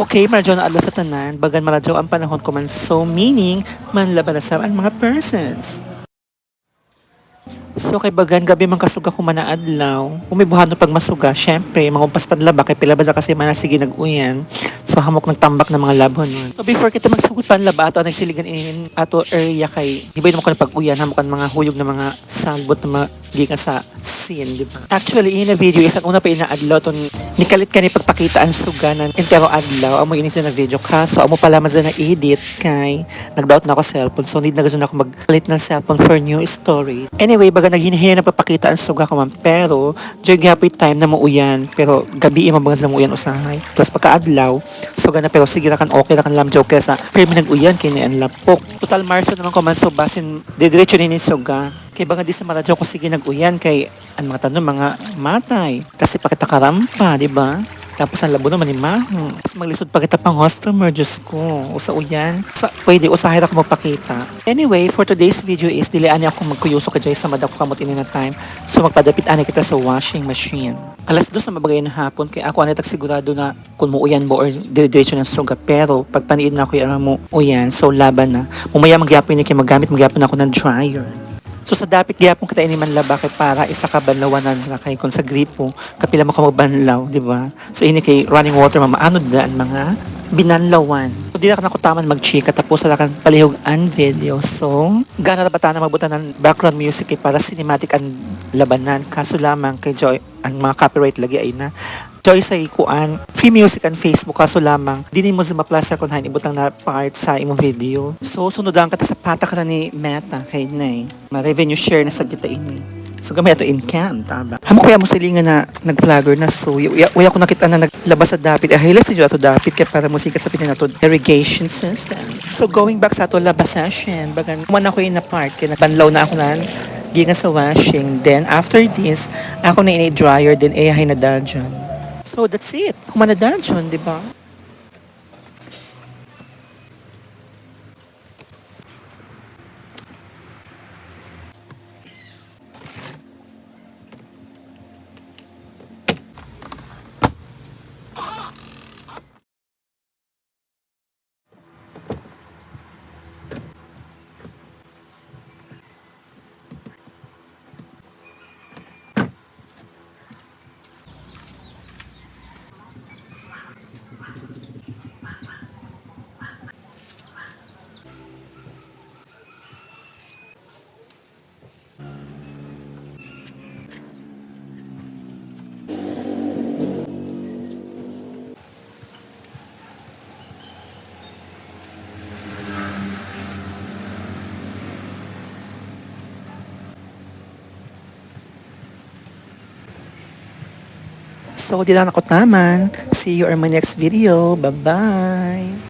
Okay, maradyo na adlaw sa tanan, bagan maradyo ang panahon ko man so meaning manlaban na sa ang mga persons. So kay bagan gabi man kasuga ko man na adlaw, umibuhat no pag masuga, syempre mangumpas padlaba kay pila ba kasi man sige nag-uyan. So hamok nagtambak ng mga labon nun. So before kita magsugod panlaba ato nagsiligan in ato area kay di ba mo kan pag-uyan hamok kan mga huyog na mga salbot na mga gikan sa scene, di ba? Actually, in a video, isang una pa ina-adlaw to nikalit ka ni pagpakita ang suganan entero adlaw. Amo inis na video ka. So, amo pala mas na edit kay nag-doubt na ako cellphone. So, need na gusto na ako magpalit ng cellphone for new story. Anyway, baga naghinahin na pagpakita ang suga ko man. Pero, during happy time na mauyan. Pero, gabi mabagas na mauyan usahay. Tapos pagka-adlaw, suga na pero sige na kan okay na kan lam joke sa pero nag-uyan kini ang lapok. Total Marso naman ko man so basin didiretso ni suga. Kay banga di sa maradyo ko sige nag-uyan kay ang mga tanong mga matay. Kasi pakita karampa, di ba? Tapos ang labo naman ni Mahu. Tapos maglisod pa kita pang customer, Diyos ko. Usa uyan. Pwede, usahin ako magpakita. Anyway, for today's video is, dilian niya ako magkuyuso ka Joy sa madak ko kamot ini na time. So magpadapit ani kita sa washing machine. Alas 2 na mabagay na hapon, kaya ako anitag sigurado na kung muuyan mo or diretso ng suga. Pero pag paniid na ako yung mo uyan, so laban na. Mumaya magyapon ni kay magyapon ako ng dryer. So sa dapit gyapon kita ini manlaba kay para isa ka banlawanan na kay kon sa gripo kapila mo ka magbanlaw, di ba? So ini kay running water mamaanod daan mga binanlawan. So di na ka nakutaman magchika tapos sa kan palihog ang video. So gana ra bata na magbutan ng background music kay para cinematic ang labanan kaso lamang kay Joy ang mga copyright lagi ay na Joy sa ikuan, free music and Facebook kaso lamang, dinin mo sa maplaster kung hain ibutang na part sa imong video. So, sunodan ka ta sa pata ka na ni Meta kay Nay. Ma-revenue share na sa kita ini. So, gamay ito in cam, taba. Hamo kaya mo silingan na nag-vlogger na so, uya ko nakita na naglabas sa dapit. Highlight sa ato dapit kaya para musikat sa pinan nato irrigation system. So, going back sa ato labas session, bagan, kuman ako in na part, kaya nagbanlaw na ako nan gigan sa washing. Then, after this, ako na ini-dryer, then ayahay na dyan. So that's it. Kumanadaan yun, di ba? So, di lang ako taman. See you on my next video. Bye-bye!